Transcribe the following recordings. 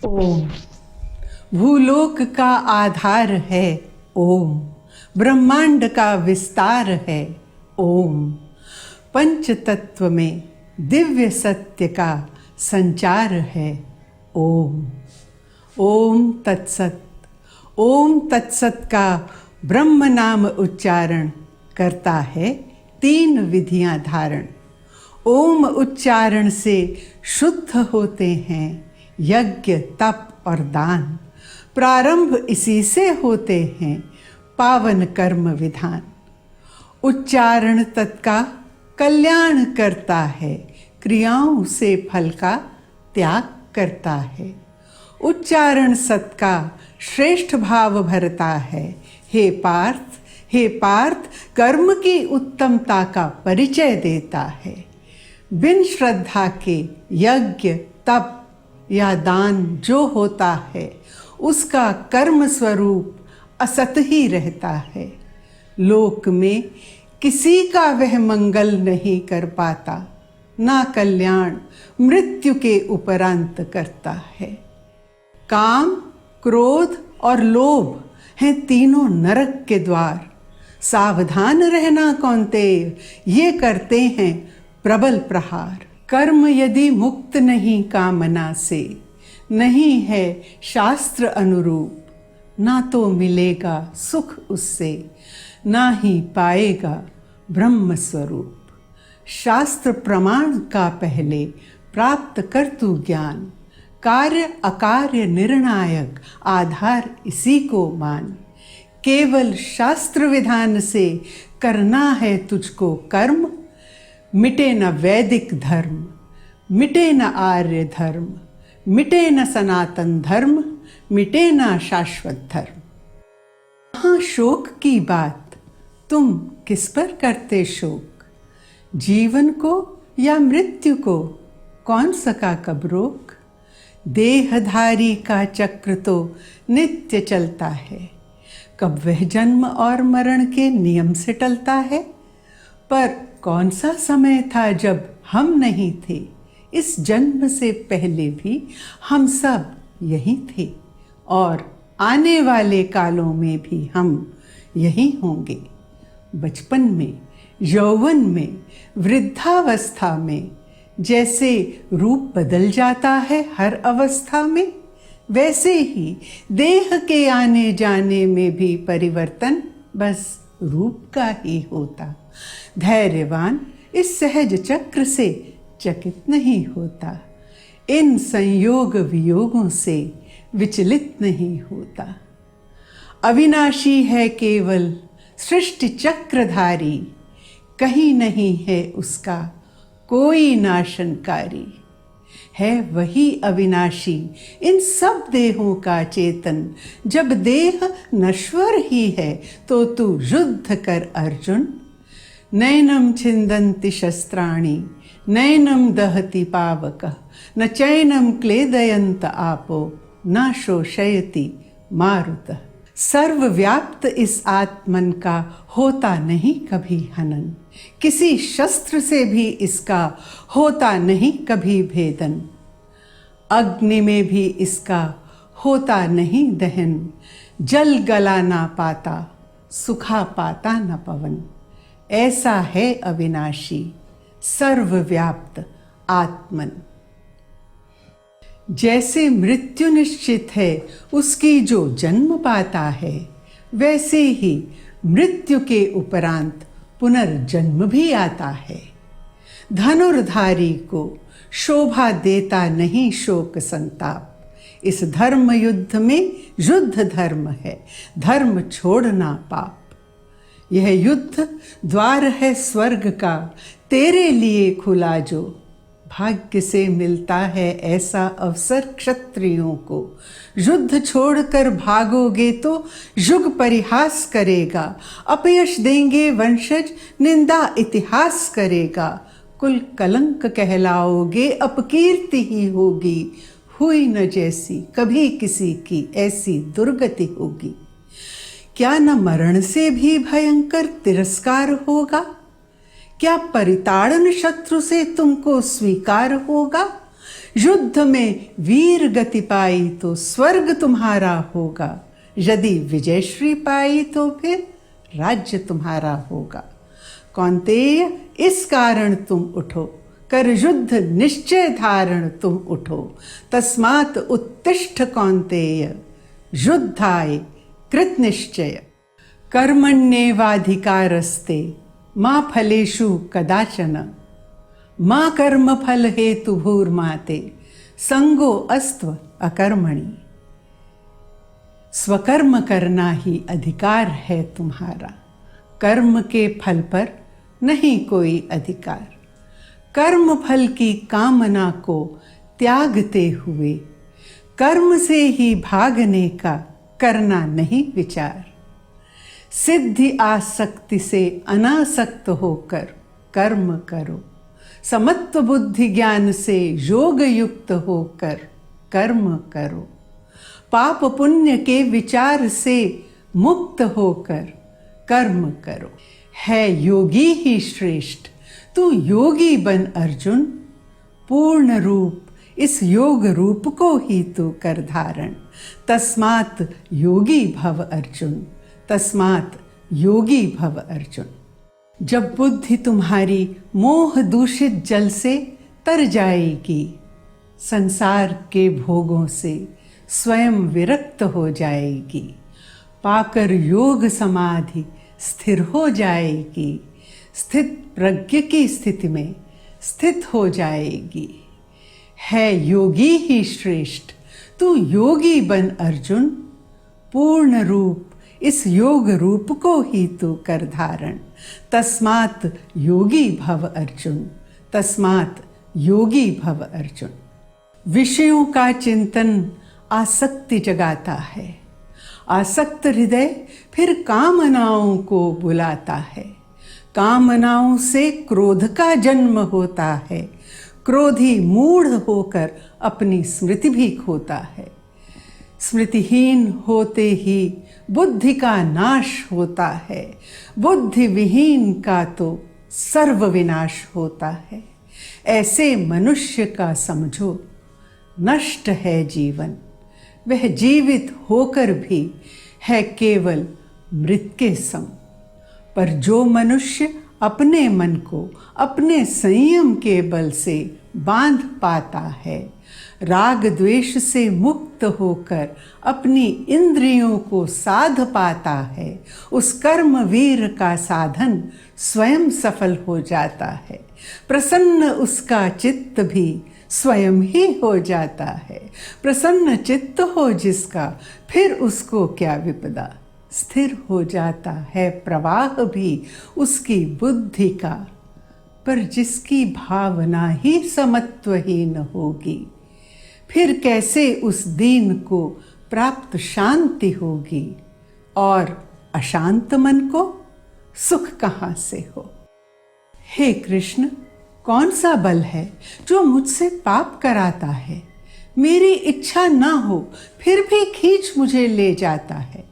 ओम। भूलोक का आधार है ओम, ब्रह्मांड का विस्तार है ओम। पंच तत्व में दिव्य सत्य का संचार है ओम। ओम तत्सत। ओम तत्सत का ब्रह्म नाम उच्चारण करता है 3 विधियां धारण। ओम उच्चारण से शुद्ध होते हैं यज्ञ तप और दान। प्रारंभ इसी से होते हैं पावन कर्म विधान। उच्चारण तत्का कल्याण करता है, क्रियाओं से फल का त्याग करता है। उच्चारण सत का श्रेष्ठ भाव भरता है। हे पार्थ कर्म की उत्तमता का परिचय देता है। बिन श्रद्धा के यज्ञ तप या दान जो होता है उसका कर्म स्वरूप असत ही रहता है। लोक में किसी का वह मंगल नहीं कर पाता, ना कल्याण मृत्यु के उपरांत करता है। काम, क्रोध और लोभ हैं तीनों नरक के द्वार। सावधान रहना कौन्तेय, ये करते हैं प्रबल प्रहार। कर्म यदि मुक्त नहीं कामना से, नहीं है शास्त्र अनुरूप, ना तो मिलेगा सुख उससे, ना ही पाएगा ब्रह्म स्वरूप। शास्त्र प्रमाण का पहले प्राप्त कर तू ज्ञान, कार्य अकार्य निर्णायक आधार इसी को मान। केवल शास्त्र विधान से करना है तुझको कर्म, मिटे न वैदिक धर्म, मिटे न आर्य धर्म, मिटे न सनातन धर्म, मिटे न शाश्वत धर्म। हाँ, शोक की बात तुम किस पर करते शोक? जीवन को या मृत्यु को कौन सका कब रोक? देहधारी का चक्र तो नित्य चलता है, कब वह जन्म और मरण के नियम से टलता है। पर कौन सा समय था जब हम नहीं थे? इस जन्म से पहले भी हम सब यही थे, और आने वाले कालों में भी हम यही होंगे। बचपन में, यौवन में, वृद्धावस्था में जैसे रूप बदल जाता है हर अवस्था में, वैसे ही देह के आने जाने में भी परिवर्तन बस रूप का ही होता। धैर्यवान इस सहज चक्र से चकित नहीं होता, इन संयोग वियोगों से विचलित नहीं होता। अविनाशी है केवल सृष्टि चक्रधारी, कहीं नहीं है उसका कोई नाशनकारी। है वही अविनाशी इन सब देहों का चेतन। जब देह नश्वर ही है तो तू युद्ध कर अर्जुन। नैनम छिन्दन्ति शस्त्राणि, नैनम दहति पावकः, न चैनम क्लेदयन्त आपो, न शोषयति मारुतः। सर्वव्याप्त इस आत्मन का होता नहीं कभी हनन, किसी शस्त्र से भी इसका होता नहीं कभी भेदन। अग्नि में भी इसका होता नहीं दहन, जल गला ना पाता, सुखा पाता न पवन। ऐसा है अविनाशी सर्वव्याप्त आत्मन। जैसे मृत्यु निश्चित है उसकी जो जन्म पाता है, वैसे ही मृत्यु के उपरांत पुनर्जन्म भी आता है। धनुर्धारी को शोभा देता नहीं शोक संताप। इस धर्म युद्ध में युद्ध धर्म है, धर्म छोड़ना पाप। यह युद्ध द्वार है स्वर्ग का, तेरे लिए खुला जो। भाग्य से मिलता है ऐसा अवसर क्षत्रियों को। युद्ध छोड़कर भागोगे तो युग परिहास करेगा, अपयश देंगे वंशज निंदा इतिहास करेगा। कुल कलंक कहलाओगे, अपकीर्ति ही होगी। हुई न जैसी कभी किसी की ऐसी दुर्गति होगी। क्या न मरण से भी भयंकर तिरस्कार होगा? क्या परिताड़न शत्रु से तुमको स्वीकार होगा? युद्ध में वीर गति पाई तो स्वर्ग तुम्हारा होगा, यदि विजयश्री पाई तो फिर राज्य तुम्हारा होगा। कौन्तेय इस कारण तुम उठो, कर युद्ध निश्चय धारण तुम उठो। तस्मात् उत्तिष्ठ कौन्तेय, युद्धाय कृत निश्चय। कर्मण्येवाधिकारस्ते मा फलेषु कदाचन, मा कर्म फल हेतु भूर्माते संगो अस्त्व अकर्मणि। स्वकर्म करना ही अधिकार है तुम्हारा, कर्म के फल पर नहीं कोई अधिकार। कर्म फल की कामना को त्यागते हुए कर्म से ही भागने का करना नहीं विचार। सिद्धि आसक्ति से अनासक्त होकर कर्म करो, समत्व बुद्धि ज्ञान से योग युक्त होकर कर्म करो। पाप पुण्य के विचार से मुक्त होकर कर्म करो। है योगी ही श्रेष्ठ, तू योगी बन अर्जुन। पूर्ण रूप इस योग रूप को ही तू कर धारण। तस्मात् योगी भव अर्जुन, तस्मात् योगी भव अर्जुन। जब बुद्धि तुम्हारी मोह दूषित जल से तर जाएगी, संसार के भोगों से स्वयं विरक्त हो जाएगी, पाकर योग समाधि स्थिर हो जाएगी, स्थित प्रज्ञ की स्थिति में स्थित हो जाएगी। है योगी ही श्रेष्ठ, तू योगी बन अर्जुन। पूर्ण रूप इस योग रूप को ही तू कर धारण। तस्मात् योगी भव अर्जुन, तस्मात् योगी भव अर्जुन। विषयों का चिंतन आसक्ति जगाता है। आसक्त हृदय फिर कामनाओं को बुलाता है। कामनाओं से क्रोध का जन्म होता है। क्रोधी मूढ़ होकर अपनी स्मृति भी खोता है। स्मृतिहीन होते ही बुद्धि का नाश होता है। बुद्धि विहीन का तो सर्व विनाश होता है। ऐसे मनुष्य का समझो नष्ट है जीवन, वह जीवित होकर भी है केवल मृत के सम। पर जो मनुष्य अपने मन को अपने संयम के बल से बांध पाता है, राग द्वेष से मुक्त होकर अपनी इंद्रियों को साध पाता है, उस कर्म वीर का साधन स्वयं सफल हो जाता है। प्रसन्न उसका चित्त भी स्वयं ही हो जाता है। प्रसन्न चित्त हो जिसका, फिर उसको क्या विपदा। स्थिर हो जाता है प्रवाह भी उसकी बुद्धि का। पर जिसकी भावना ही समत्वहीन होगी, फिर कैसे उस दीन को प्राप्त शांति होगी। और अशांत मन को सुख कहाँ से हो। हे कृष्ण, कौन सा बल है जो मुझसे पाप कराता है। मेरी इच्छा ना हो फिर भी खींच मुझे ले जाता है।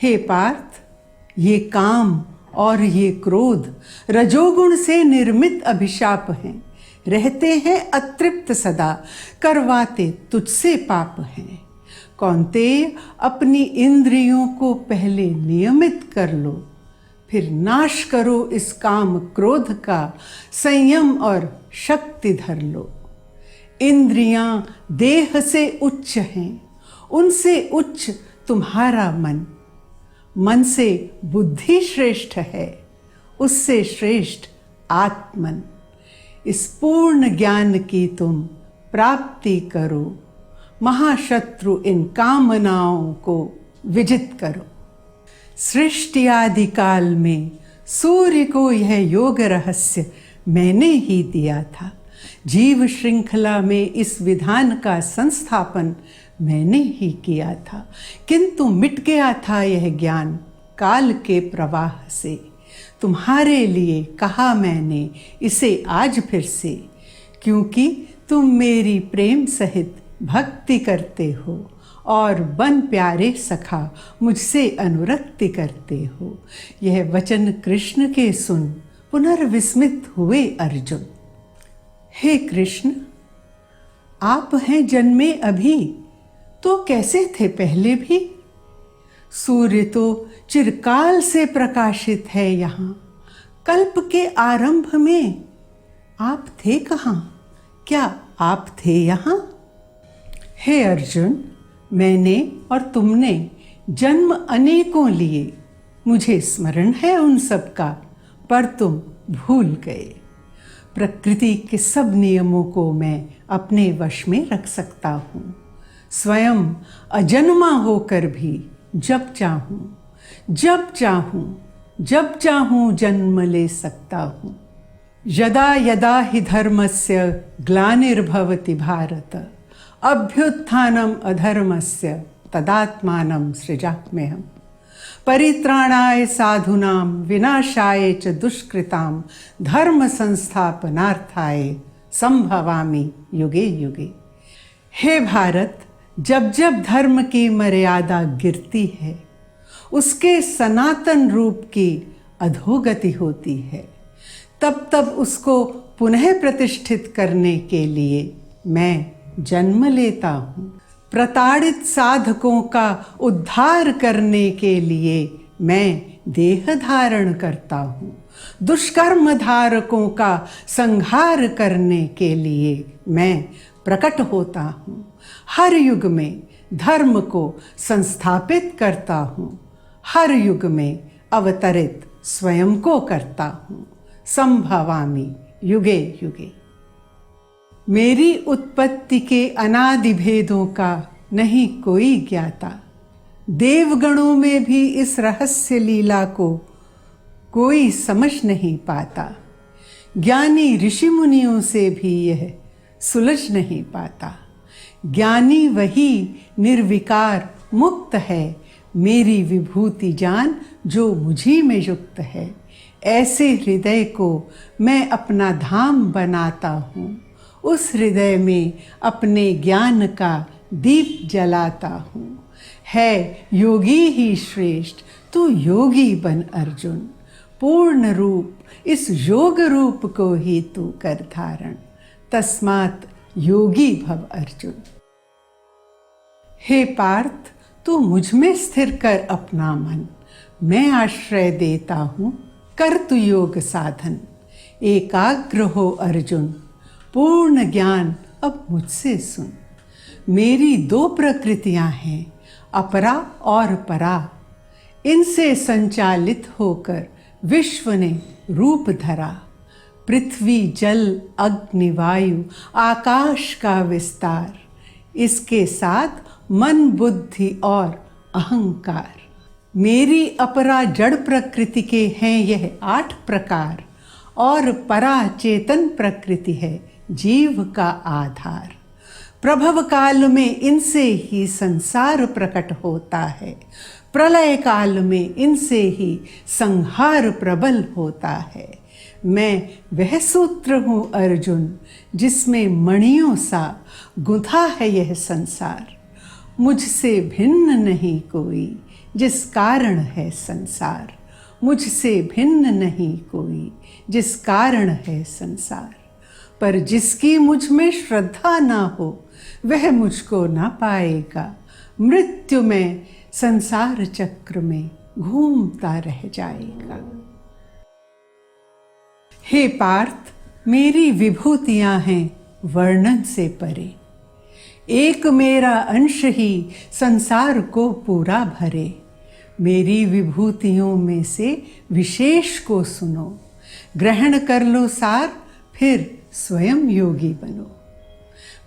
हे पार्थ, ये काम और ये क्रोध रजोगुण से निर्मित अभिशाप हैं। रहते हैं अतृप्त सदा, करवाते तुझसे पाप हैं। कौन्तेय, अपनी इंद्रियों को पहले नियमित कर लो, फिर नाश करो इस काम क्रोध का। संयम और शक्ति धर लो। इंद्रियां देह से उच्च हैं, उनसे उच्च तुम्हारा मन। मन से बुद्धि श्रेष्ठ है, उससे श्रेष्ठ आत्मन। इस पूर्ण ज्ञान की तुम प्राप्ति करो। महाशत्रु इन कामनाओं को विजित करो। सृष्टि आदि काल में सूर्य को यह योग रहस्य मैंने ही दिया था। जीव श्रृंखला में इस विधान का संस्थापन मैंने ही किया था, किंतु मिट गया था यह ज्ञान काल के प्रवाह से। तुम्हारे लिए कहा मैंने इसे आज फिर से, क्योंकि तुम मेरी प्रेम सहित भक्ति करते हो और बन प्यारे सखा मुझसे अनुरक्ति करते हो। यह वचन कृष्ण के सुन पुनर्विस्मित हुए अर्जुन। हे कृष्ण, आप हैं जन्मे अभी, तो कैसे थे पहले भी? सूर्य तो चिरकाल से प्रकाशित है यहाँ, कल्प के आरंभ में आप थे कहाँ? क्या आप थे यहाँ? हे अर्जुन, मैंने और तुमने जन्म अनेकों लिए, मुझे स्मरण है उन सब का, पर तुम भूल गए। प्रकृति के सब नियमों को मैं अपने वश में रख सकता हूँ, स्वयं अजन्मा होकर भी जब चाहूँ जन्म ले सकता हूँ। यदा यदा हि धर्मस्य ग्लानिर्भवति भारत, अभ्युत्थानम् अधर्मस्य तदात्मानं सृजाम्यहम्। परित्राणाय साधूनां विनाशाय च दुष्कृतां धर्म संस्थापनार्थाय संभवामि युगे युगे। हे भारत, जब जब धर्म की मर्यादा गिरती है, उसके सनातन रूप की अधोगति होती है, तब तब उसको पुनः प्रतिष्ठित करने के लिए मैं जन्म लेता हूँ। प्रताड़ित साधकों का उद्धार करने के लिए मैं देह धारण करता हूँ। दुष्कर्म धारकों का संहार करने के लिए मैं प्रकट होता हूँ। हर युग में धर्म को संस्थापित करता हूँ, हर युग में अवतरित स्वयं को करता हूँ। संभवामि युगे युगे। मेरी उत्पत्ति के अनादि भेदों का नहीं कोई ज्ञाता, देवगणों में भी इस रहस्य लीला को कोई समझ नहीं पाता, ज्ञानी ऋषि मुनियों से भी यह सुलझ नहीं पाता। ज्ञानी वही निर्विकार मुक्त है, मेरी विभूति जान जो मुझी में युक्त है। ऐसे हृदय को मैं अपना धाम बनाता हूँ, उस हृदय में अपने ज्ञान का दीप जलाता हूँ। है योगी ही श्रेष्ठ, तू योगी बन अर्जुन, पूर्ण रूप इस योग रूप को ही तू कर धारण, तस्मात् योगी भव अर्जुन। हे पार्थ, तू मुझ में स्थिर कर अपना मन, मैं आश्रय देता हूँ, कर तू योग साधन। एकाग्र हो अर्जुन, पूर्ण ज्ञान अब मुझसे सुन। मेरी दो प्रकृतियां हैं, अपरा और परा, इनसे संचालित होकर विश्व ने रूप धरा। पृथ्वी जल अग्नि वायु आकाश का विस्तार, इसके साथ मन बुद्धि और अहंकार। मेरी अपरा जड़ प्रकृति के हैं यह 8 प्रकार, और परा चेतन प्रकृति है जीव का आधार। प्रभव काल में इनसे ही संसार प्रकट होता है, प्रलय काल में इनसे ही संहार प्रबल होता है। मैं वह सूत्र हूँ अर्जुन, जिसमें मणियों सा गुंथा है यह संसार। मुझसे भिन्न नहीं कोई, जिस कारण है संसार। मुझसे भिन्न नहीं कोई, जिस कारण है संसार। पर जिसकी मुझ में श्रद्धा ना हो, वह मुझको ना पाएगा। मृत्यु में संसार चक्र में घूमता रह जाएगा। हे पार्थ, मेरी विभूतियां हैं वर्णन से परे, एक मेरा अंश ही संसार को पूरा भरे। मेरी विभूतियों में से विशेष को सुनो, ग्रहण कर लो सार, फिर स्वयं योगी बनो।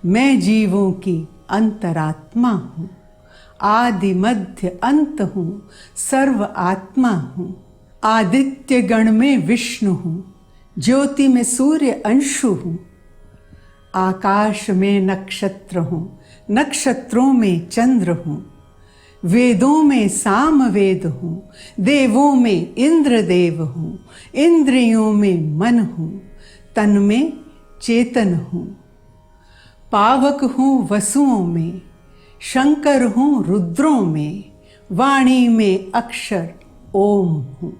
मैं जीवों की अंतरात्मा हूँ, आदि मध्य अंत हूँ, सर्व आत्मा हूँ। आदित्य गण में विष्णु हूँ, ज्योति में सूर्य अंशु हूँ। आकाश में नक्षत्र हूँ, नक्षत्रों में चंद्र हूँ। वेदों में साम वेद हूँ, देवों में इंद्र देव हूँ। इंद्रियों में मन हूँ, तन में चेतन हूँ। पावक हूँ वसुओं में, शंकर हूँ रुद्रों में। वाणी में अक्षर ओम हूँ।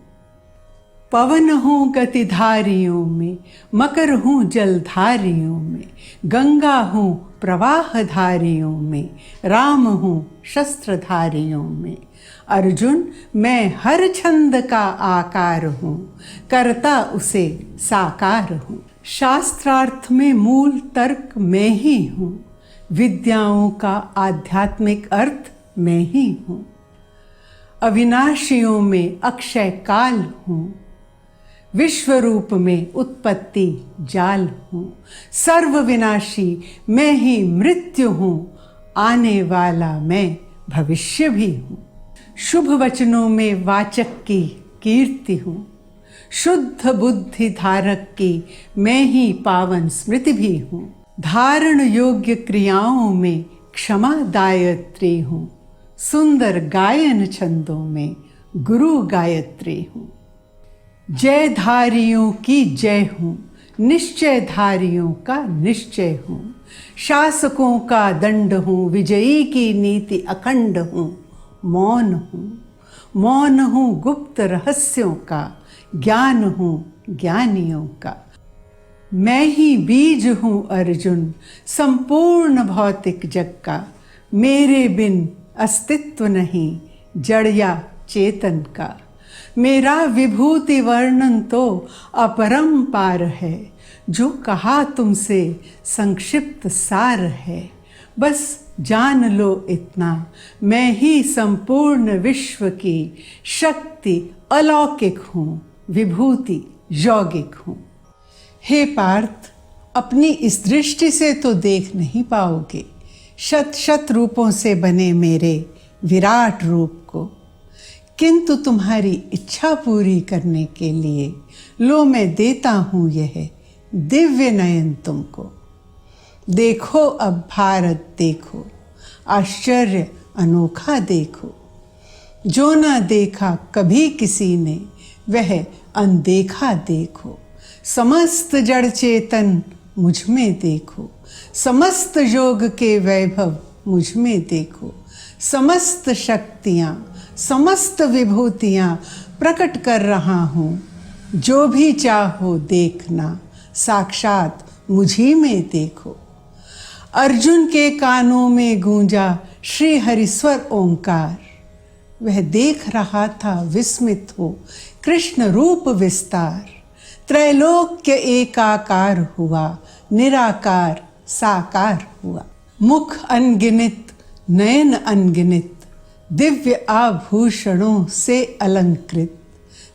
पवन हूँ गतिधारियों में, मकर हूँ जलधारियों में। गंगा हूँ प्रवाहधारियों में, राम हूँ शस्त्रधारियों में। अर्जुन मैं हर छंद का आकार हूँ, करता उसे साकार हूँ। शास्त्रार्थ में मूल तर्क मैं ही हूँ, विद्याओं का आध्यात्मिक अर्थ मैं ही हूँ। अविनाशियों में अक्षय काल हूँ, विश्व रूप में उत्पत्ति जाल हूँ। सर्वविनाशी मैं ही मृत्यु हूँ, आने वाला मैं भविष्य भी हूँ। शुभ वचनों में वाचक की कीर्ति हूँ, शुद्ध बुद्धि धारक की मैं ही पावन स्मृति भी हूँ। धारण योग्य क्रियाओं में क्षमा दायत्री हूँ, सुंदर गायन छंदों में गुरु गायत्री हूँ। जयधारियों की जय हूँ, निश्चयधारियों का निश्चय हूँ। शासकों का दंड हूँ, विजयी की नीति अखंड हूँ। मौन हूँ, मौन हूँ गुप्त रहस्यों का, ज्ञान हूँ ज्ञानियों का। मैं ही बीज हूँ अर्जुन संपूर्ण भौतिक जग का, मेरे बिन अस्तित्व नहीं जड़ या चेतन का। मेरा विभूति वर्णन तो अपरंपार है, जो कहा तुमसे संक्षिप्त सार है। बस जान लो इतना, मैं ही संपूर्ण विश्व की शक्ति अलौकिक हूँ, विभूति यौगिक हूँ। हे पार्थ, अपनी इस दृष्टि से तो देख नहीं पाओगे शत शत रूपों से बने मेरे विराट रूप को, किंतु तुम्हारी इच्छा पूरी करने के लिए लो मैं देता हूँ यह दिव्य नयन तुमको। देखो अब भारत देखो, आश्चर्य अनोखा देखो। जो ना देखा कभी किसी ने वह अनदेखा देखो। समस्त जड़ चेतन मुझ में देखो, समस्त योग के वैभव मुझ में देखो। समस्त शक्तियाँ समस्त विभूतियाँ प्रकट कर रहा हूँ, जो भी चाहो देखना साक्षात मुझी में देखो। अर्जुन के कानों में गूंजा श्री हरिस्वर ओंकार, वह देख रहा था विस्मित हो कृष्ण रूप विस्तार। त्रैलोक्य एकाकार हुआ, निराकार साकार हुआ। मुख अनगिनित नयन अनगिनित, दिव्य आभूषणों से अलंकृत।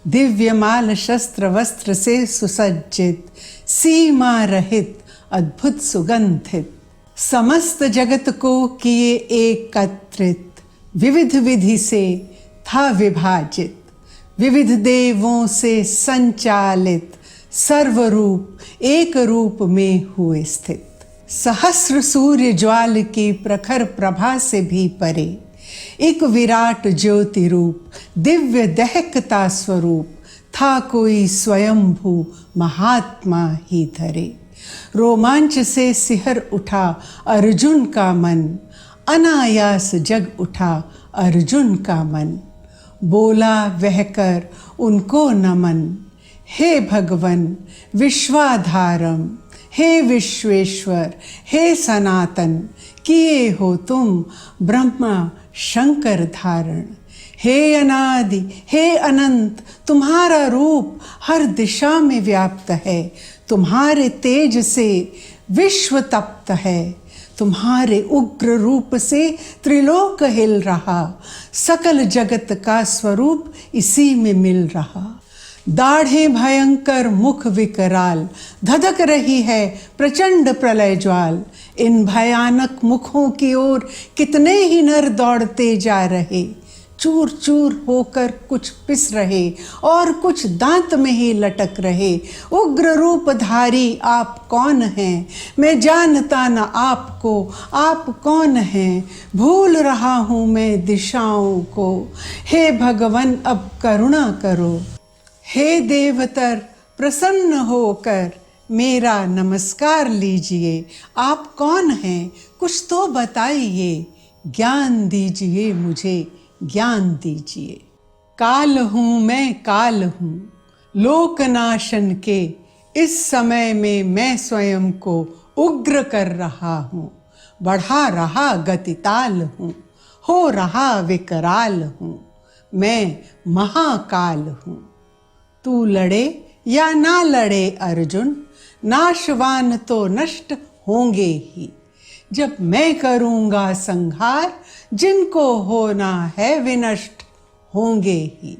दिव्यमाल शस्त्र वस्त्र से सुसज्जित, सीमा रहित अद्भुत सुगंधित। समस्त जगत को किए एकत्रित, विविध विधि से था विभाजित। विविध देवों से संचालित, सर्वरूप एक रूप में हुए स्थित। सहस्र सूर्य ज्वाल की प्रखर प्रभा से भी परे, एक विराट ज्योति रूप दिव्य दहकता स्वरूप था कोई स्वयंभू महात्मा ही धरे। रोमांच से सिहर उठा अर्जुन का मन, अनायास जग उठा अर्जुन का मन। बोला वह कर उनको नमन, हे भगवन विश्वाधारम, हे विश्वेश्वर, हे सनातन, किए हो तुम ब्रह्मा शंकर धारण। हे अनादि हे अनंत, तुम्हारा रूप हर दिशा में व्याप्त है। तुम्हारे तेज से विश्व तप्त है, तुम्हारे उग्र रूप से त्रिलोक हिल रहा। सकल जगत का स्वरूप इसी में मिल रहा। दाढ़ें भयंकर मुख विकराल, धधक रही है प्रचंड प्रलय ज्वाल। इन भयानक मुखों की ओर कितने ही नर दौड़ते जा रहे। चूर चूर होकर कुछ पिस रहे और कुछ दांत में ही लटक रहे। उग्र रूपधारी आप कौन हैं? मैं जानता न आपको, आप कौन हैं? भूल रहा हूँ मैं दिशाओं को। हे भगवन अब करुणा करो। हे देवतर प्रसन्न होकर मेरा नमस्कार लीजिए। आप कौन हैं? कुछ तो बताइए। ज्ञान दीजिए मुझे, ज्ञान दीजिए। काल हूँ मैं काल हूँ, लोकनाशन के इस समय में मैं स्वयं को उग्र कर रहा हूँ, बढ़ा रहा गतिताल हूँ, हो रहा विकराल हूँ, मैं महाकाल हूँ। तू लड़े या ना लड़े अर्जुन, नाशवान तो नष्ट होंगे ही। जब मैं करूँगा संहार, जिनको होना है विनष्ट होंगे ही।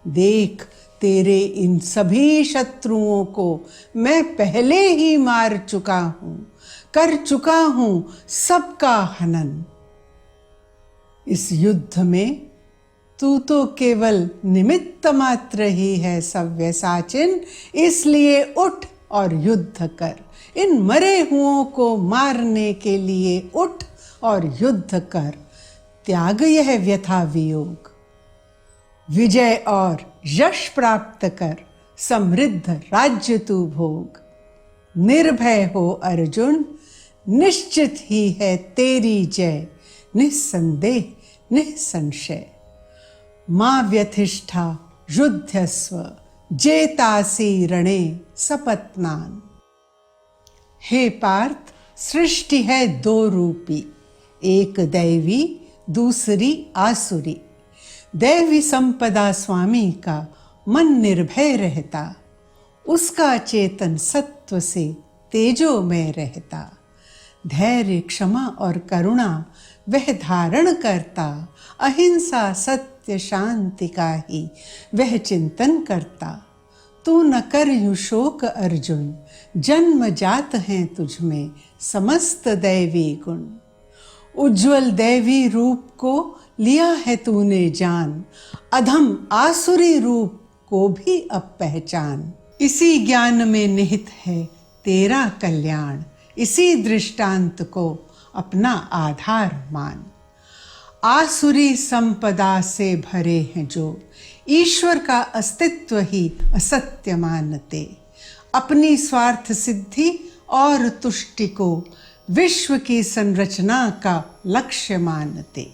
देख तेरे इन सभी शत्रुओं को मैं पहले ही मार चुका हूँ, कर चुका हूँ सबका हनन। इस युद्ध में तू तो केवल निमित्त मात्र ही है सव्यसाचिन, इसलिए उठ और युद्ध कर। इन मरे हुओं को मारने के लिए उठ और युद्ध कर। त्याग यह व्यथा वियोग, विजय और यश प्राप्त कर, समृद्ध राज्य तू भोग। निर्भय हो अर्जुन, निश्चित ही है तेरी जय, निस्संदेह निसंशय। मां व्यथिष्ठा युध्यस्व, जेतासी रणे सपत्नान। हे पार्थ, सृष्टि है दो रूपी, एक दैवी दूसरी आसुरी। दैवी संपदा स्वामी का मन निर्भय रहता, उसका चेतन सत्व से तेजो में रहता। धैर्य क्षमा और करुणा वह धारण करता, अहिंसा सत्य शांति का ही वह चिंतन करता। तू न कर यूं शोक अर्जुन, जन्म जात हैं तुझ में समस्त दैवी गुण। उज्ज्वल दैवी रूप को लिया है तूने जान, अधम आसुरी रूप को भी अब पहचान। इसी ज्ञान में निहित है तेरा कल्याण, इसी दृष्टांत को अपना आधार मान। आसुरी संपदा से भरे हैं जो, ईश्वर का अस्तित्व ही असत्य मानते। अपनी स्वार्थ सिद्धि और तुष्टि को विश्व की संरचना का लक्ष्य मानते।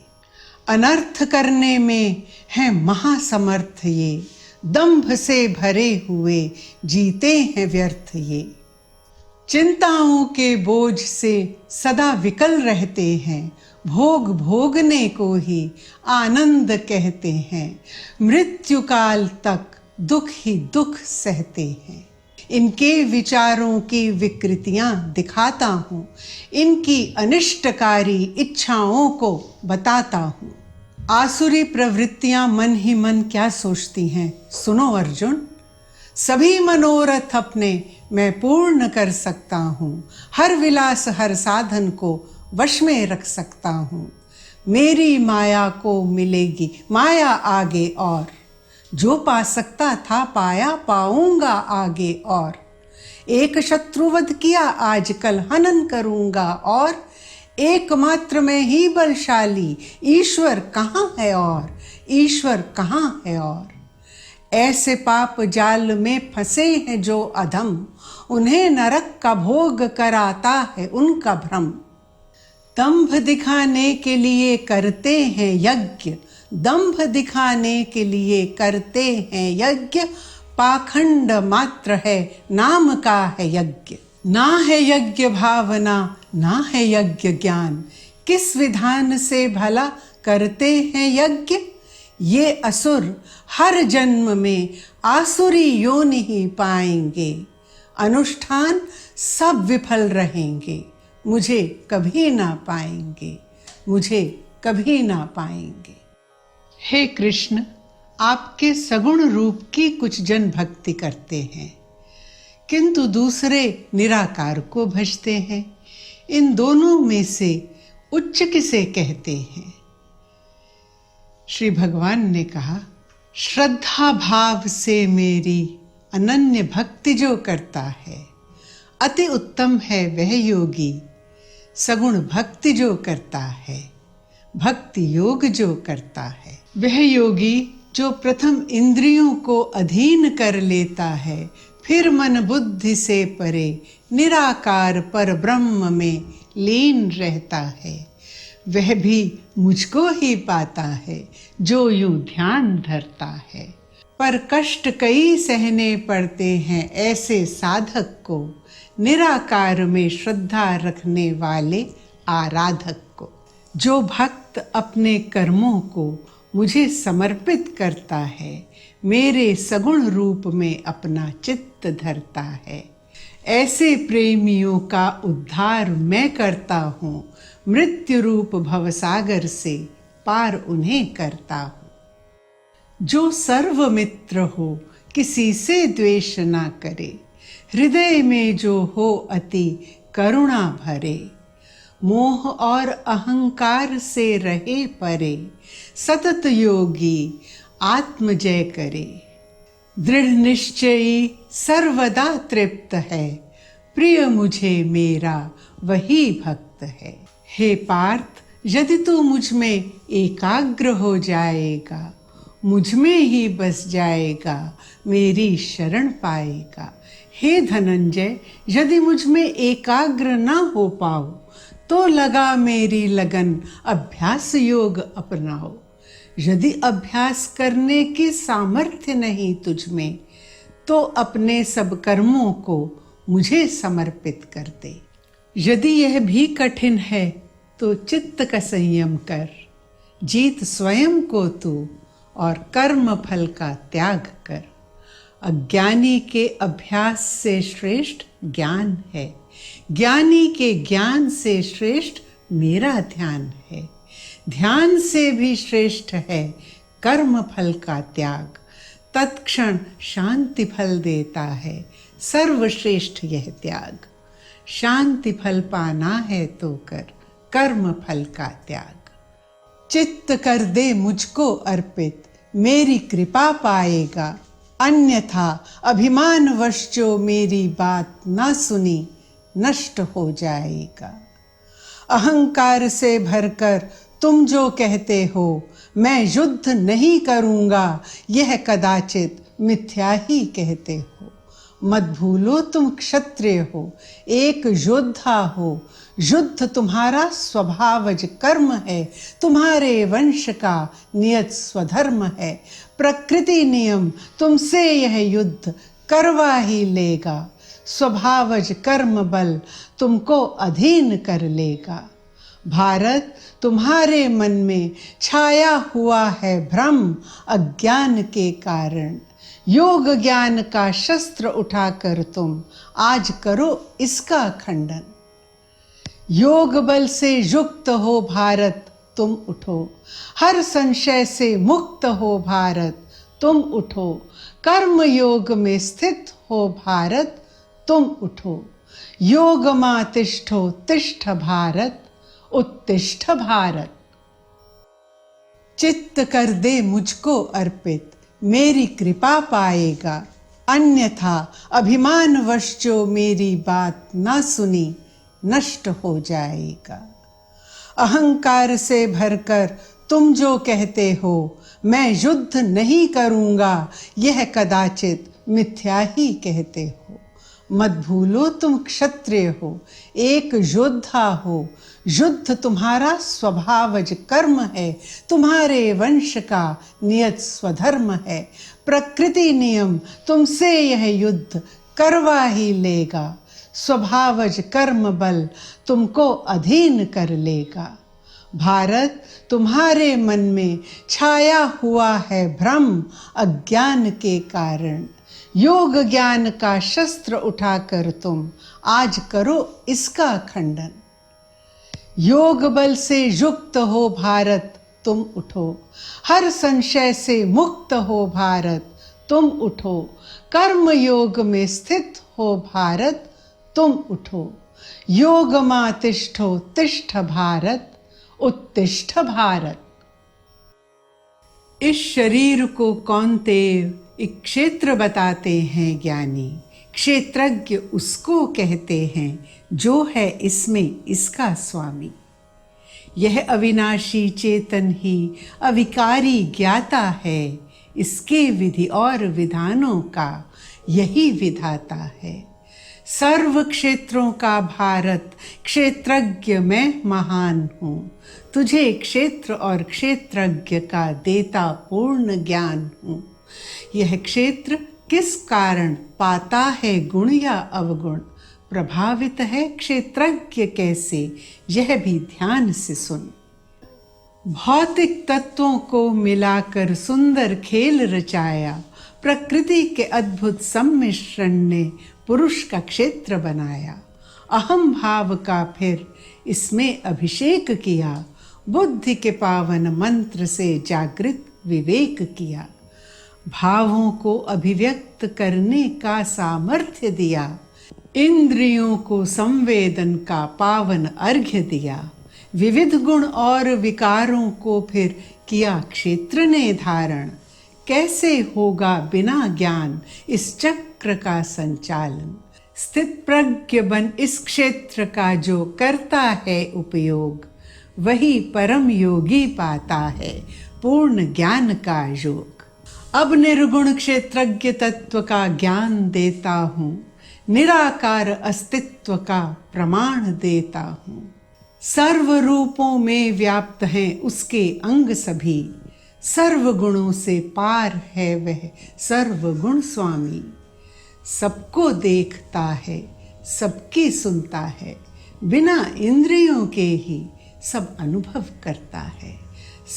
अनर्थ करने में है महासमर्थ ये, दंभ से भरे हुए जीते हैं व्यर्थ ये। चिंताओं के बोझ से सदा विकल रहते हैं, भोग भोगने को ही आनंद कहते हैं। मृत्यु काल तक दुख ही दुख सहते हैं। इनके विचारों की विकृतियां दिखाता हूँ, इनकी अनिष्टकारी इच्छाओं को बताता हूँ। आसुरी प्रवृत्तियां मन ही मन क्या सोचती हैं, सुनो अर्जुन। सभी मनोरथ अपने मैं पूर्ण कर सकता हूँ, हर विलास हर साधन को वश में रख सकता हूँ। मेरी माया को मिलेगी माया आगे और, जो पा सकता था पाया पाऊंगा आगे और। एक शत्रुवध किया आजकल हनन करूंगा और, एकमात्र में ही बलशाली ईश्वर कहाँ है और, ईश्वर कहाँ है और। ऐसे पाप जाल में फंसे हैं जो अधम, उन्हें नरक का भोग कराता है उनका भ्रम। दंभ दिखाने के लिए करते हैं यज्ञ, दंभ दिखाने के लिए करते हैं यज्ञ। पाखंड मात्र है नाम का है यज्ञ, ना है यज्ञ भावना ना है यज्ञ ज्ञान। किस विधान से भला करते हैं यज्ञ, ये असुर हर जन्म में आसुरी योनि ही पाएंगे। अनुष्ठान सब विफल रहेंगे, मुझे कभी ना पाएंगे, मुझे कभी ना पाएंगे। हे कृष्ण, आपके सगुण रूप की कुछ जन भक्ति करते हैं, किंतु दूसरे निराकार को भजते हैं। इन दोनों में से उच्च किसे कहते हैं? श्री भगवान ने कहा, श्रद्धा भाव से मेरी अनन्य भक्ति जो करता है, अति उत्तम है वह योगी। सगुण भक्ति जो करता है, भक्ति योग जो करता है, वह योगी जो प्रथम इंद्रियों को अधीन कर लेता है, फिर मन बुद्धि से परे निराकार पर ब्रह्म में लीन रहता है। वह भी मुझको ही पाता है जो यूं ध्यान धरता है। पर कष्ट कई सहने पड़ते हैं ऐसे साधक को, निराकार में श्रद्धा रखने वाले आराधक को। जो भक्त अपने कर्मों को मुझे समर्पित करता है, मेरे सगुण रूप में अपना चित्त धरता है, ऐसे प्रेमियों का उद्धार मैं करता हूँ। मृत्यु रूप भवसागर से पार उन्हें करता हूँ। जो सर्वमित्र हो, किसी से द्वेष ना करे, हृदय में जो हो अति करुणा भरे, मोह और अहंकार से रहे परे, सतत योगी आत्मजय करे। दृढ़ निश्चयी सर्वदा तृप्त है, प्रिय मुझे मेरा वही भक्त है। हे पार्थ, यदि तू मुझ में एकाग्र हो जाएगा, मुझ में ही बस जाएगा, मेरी शरण पाएगा। हे धनंजय, यदि मुझ में एकाग्र ना हो पाओ, तो लगा मेरी लगन, अभ्यास योग अपनाओ। यदि अभ्यास करने की सामर्थ्य नहीं तुझ में, तो अपने सब कर्मों को मुझे समर्पित कर दे। यदि यह भी कठिन है तो चित्त का संयम कर, जीत स्वयं को तू और कर्म फल का त्याग कर। अज्ञानी के अभ्यास से श्रेष्ठ ज्ञान है, ज्ञानी के ज्ञान से श्रेष्ठ मेरा ध्यान है। ध्यान से भी श्रेष्ठ है कर्म फल का त्याग, तत्क्षण शांति फल देता है सर्वश्रेष्ठ यह त्याग। शांति फल पाना है तो कर कर्म फल का त्याग। चित्त कर दे मुझको अर्पित, मेरी कृपा पाएगा, अन्यथा अभिमानवश जो मेरी बात ना सुनी, नष्ट हो जाएगा। अहंकार से भरकर तुम जो कहते हो, मैं युद्ध नहीं करूँगा, यह कदाचित मिथ्या ही कहते हो। मत भूलो तुम क्षत्रिय हो, एक योद्धा हो। युद्ध तुम्हारा स्वभावज कर्म है, तुम्हारे वंश का नियत स्वधर्म है। प्रकृति नियम तुमसे यह युद्ध करवा ही लेगा, स्वभावज कर्म बल तुमको अधीन कर लेगा। भारत, तुम्हारे मन में छाया हुआ है भ्रम अज्ञान के कारण। योग ज्ञान का शस्त्र उठाकर तुम आज करो इसका खंडन। योग बल से युक्त हो भारत, तुम उठो, हर संशय से मुक्त हो भारत, तुम उठो। कर्म योग में स्थित हो भारत, तुम उठो। योग मां तिष्ठो तिष्ठ भारत, उत्तिष्ठ भारत। चित्त कर दे मुझको अर्पित, मेरी कृपा पाएगा, अन्यथा अभिमानवश जो मेरी बात ना सुनी, नष्ट हो जाएगा। अहंकार से भरकर तुम जो कहते हो, मैं युद्ध नहीं करूँगा, यह कदाचित मिथ्या ही कहते हो। मत भूलो तुम क्षत्रिय हो, एक योद्धा हो। युद्ध तुम्हारा स्वभावज कर्म है, तुम्हारे वंश का नियत स्वधर्म है। प्रकृति नियम तुमसे यह युद्ध करवा ही लेगा, स्वभावज कर्म बल तुमको अधीन कर लेगा। भारत, तुम्हारे मन में छाया हुआ है भ्रम अज्ञान के कारण। योग ज्ञान का शस्त्र उठाकर तुम आज करो इसका खंडन। योग बल से युक्त हो भारत, तुम उठो, हर संशय से मुक्त हो भारत, तुम उठो। कर्म योग में स्थित हो भारत, तुम उठो। योग मां तिष्ठो तिष्ठ भारत, उत्तिष्ठ भारत। इस शरीर को कौन्तेय एक क्षेत्र बताते हैं ज्ञानी। क्षेत्रज्ञ उसको कहते हैं जो है इसमें इसका स्वामी। यह अविनाशी चेतन ही अविकारी ज्ञाता है, इसके विधि और विधानों का यही विधाता है। सर्व क्षेत्रों का भारत, क्षेत्रज्ञ मैं महान हूँ। तुझे क्षेत्र और क्षेत्रज्ञ का देता पूर्ण ज्ञान हूँ। यह क्षेत्र किस कारण पाता है गुण या अवगुण, प्रभावित है क्षेत्रज्ञ कैसे, यह भी ध्यान से सुन। भौतिक तत्वों को मिलाकर सुंदर खेल रचाया, प्रकृति के अद्भुत सम्मिश्रण ने पुरुष का क्षेत्र बनाया। अहम भाव का फिर इसमें अभिषेक किया, बुद्धि के पावन मंत्र से जागृत विवेक किया। भावों को अभिव्यक्त करने का सामर्थ्य दिया, इंद्रियों को संवेदन का पावन अर्घ्य दिया। विविध गुण और विकारों को फिर किया क्षेत्र ने धारण। कैसे होगा बिना ज्ञान इस चक्र का संचालन। स्थित प्रज्ञ बन इस क्षेत्र का जो करता है उपयोग, वही परम योगी पाता है पूर्ण ज्ञान का योग। अब निर्गुण क्षेत्रज्ञ तत्व का ज्ञान देता हूँ, निराकार अस्तित्व का प्रमाण देता हूँ। सर्व रूपों में व्याप्त हैं उसके अंग सभी, सर्व गुणों से पार है वह सर्वगुण स्वामी। सबको देखता है, सबकी सुनता है, बिना इंद्रियों के ही सब अनुभव करता है।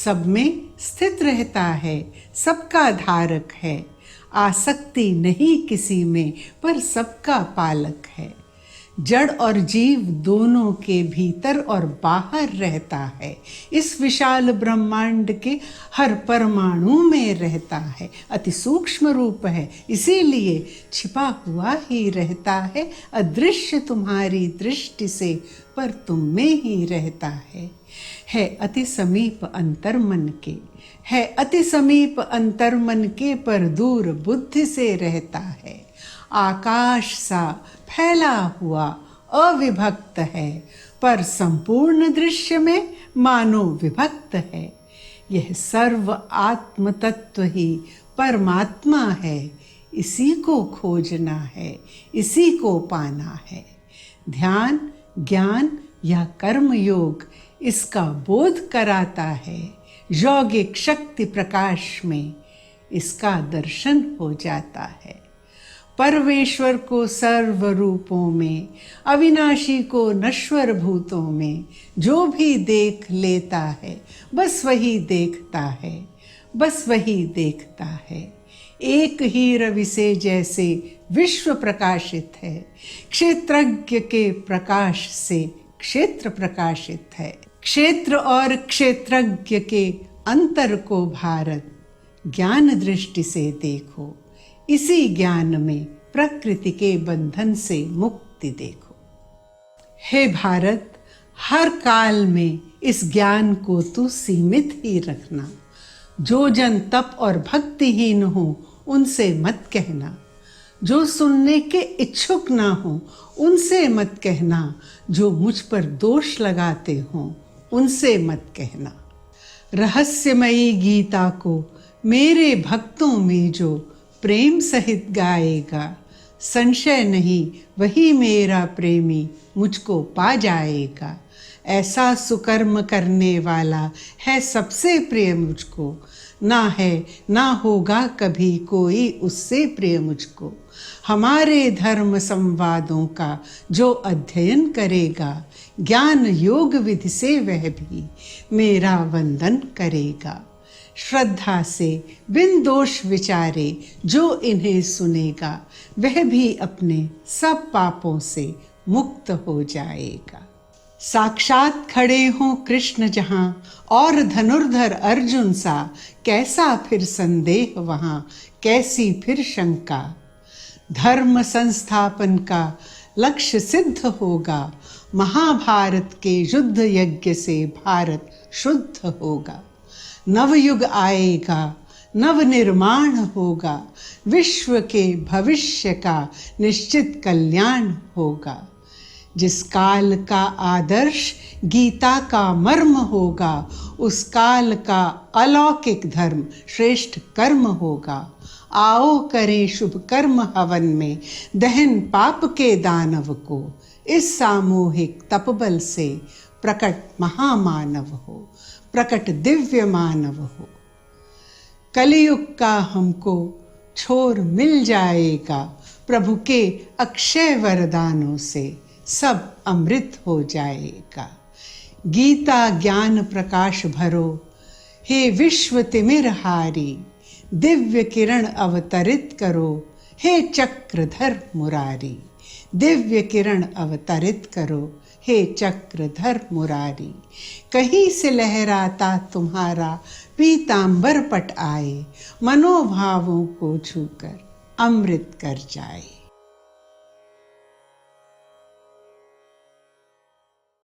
सब में स्थित रहता है, सबका धारक है। आसक्ति नहीं किसी में, पर सबका पालक है। जड़ और जीव दोनों के भीतर और बाहर रहता है। इस विशाल ब्रह्मांड के हर परमाणु में रहता है। अति सूक्ष्म रूप है, इसीलिए छिपा हुआ ही रहता है। अदृश्य तुम्हारी दृष्टि से, पर तुम में ही रहता है। अति समीप अंतर्मन के, है अति समीप अंतर्मन के, पर दूर बुद्धि से रहता है। आकाश सा फैला हुआ अविभक्त है, पर संपूर्ण दृश्य में मानो विभक्त है। यह सर्व आत्म तत्व ही परमात्मा है, इसी को खोजना है, इसी को पाना है। ध्यान, ज्ञान या कर्म योग इसका बोध कराता है। यौगिक शक्ति प्रकाश में इसका दर्शन हो जाता है। परमेश्वर को सर्व रूपों में, अविनाशी को नश्वर भूतों में जो भी देख लेता है, बस वही देखता है, बस वही देखता है। एक ही रवि से जैसे विश्व प्रकाशित है, क्षेत्रज्ञ के प्रकाश से क्षेत्र प्रकाशित है। क्षेत्र और क्षेत्रज्ञ के अंतर को भारत ज्ञान दृष्टि से देखो। इसी ज्ञान में प्रकृति के बंधन से मुक्ति देखो। हे भारत, हर काल में इस ज्ञान को तू सीमित ही रखना। जो जन तप और भक्तिहीन हो उनसे मत कहना, जो सुनने के इच्छुक ना हो उनसे मत कहना, जो मुझ पर दोष लगाते हो उनसे मत कहना। रहस्यमयी गीता को मेरे भक्तों में जो प्रेम सहित गाएगा, संशय नहीं वही मेरा प्रेमी मुझको पा जाएगा। ऐसा सुकर्म करने वाला है सबसे प्रिय मुझको, ना है ना होगा कभी कोई उससे प्रिय मुझको। हमारे धर्म संवादों का जो अध्ययन करेगा, ज्ञान योग विधि से वह भी मेरा वंदन करेगा। श्रद्धा से बिन दोष विचारे जो इन्हें सुनेगा, वह भी अपने सब पापों से मुक्त हो जाएगा। साक्षात खड़े हों कृष्ण जहाँ और धनुर्धर अर्जुन सा, कैसा फिर संदेह वहाँ, कैसी फिर शंका। धर्म संस्थापन का लक्ष्य सिद्ध होगा, महाभारत के युद्ध यज्ञ से भारत शुद्ध होगा। नवयुग आएगा, नव निर्माण होगा, विश्व के भविष्य का निश्चित कल्याण होगा। जिस काल का आदर्श गीता का मर्म होगा, उस काल का अलौकिक धर्म श्रेष्ठ कर्म होगा। आओ करें शुभ कर्म हवन में, दहन पाप के दानव को, इस सामूहिक तपबल से प्रकट महामानव हो, प्रकट दिव्य मानव हो। कलयुग का हमको छोर मिल जाएगा, प्रभु के अक्षय वरदानों से सब अमृत हो जाएगा। गीता ज्ञान प्रकाश भरो, हे विश्व तिमिर हारी, दिव्य किरण अवतरित करो, हे चक्रधर मुरारी। दिव्य किरण अवतरित करो, हे चक्रधर मुरारी। कहीं से लहराता तुम्हारा पीतांबर पट आए, मनोभावों को छूकर अमृत कर जाए।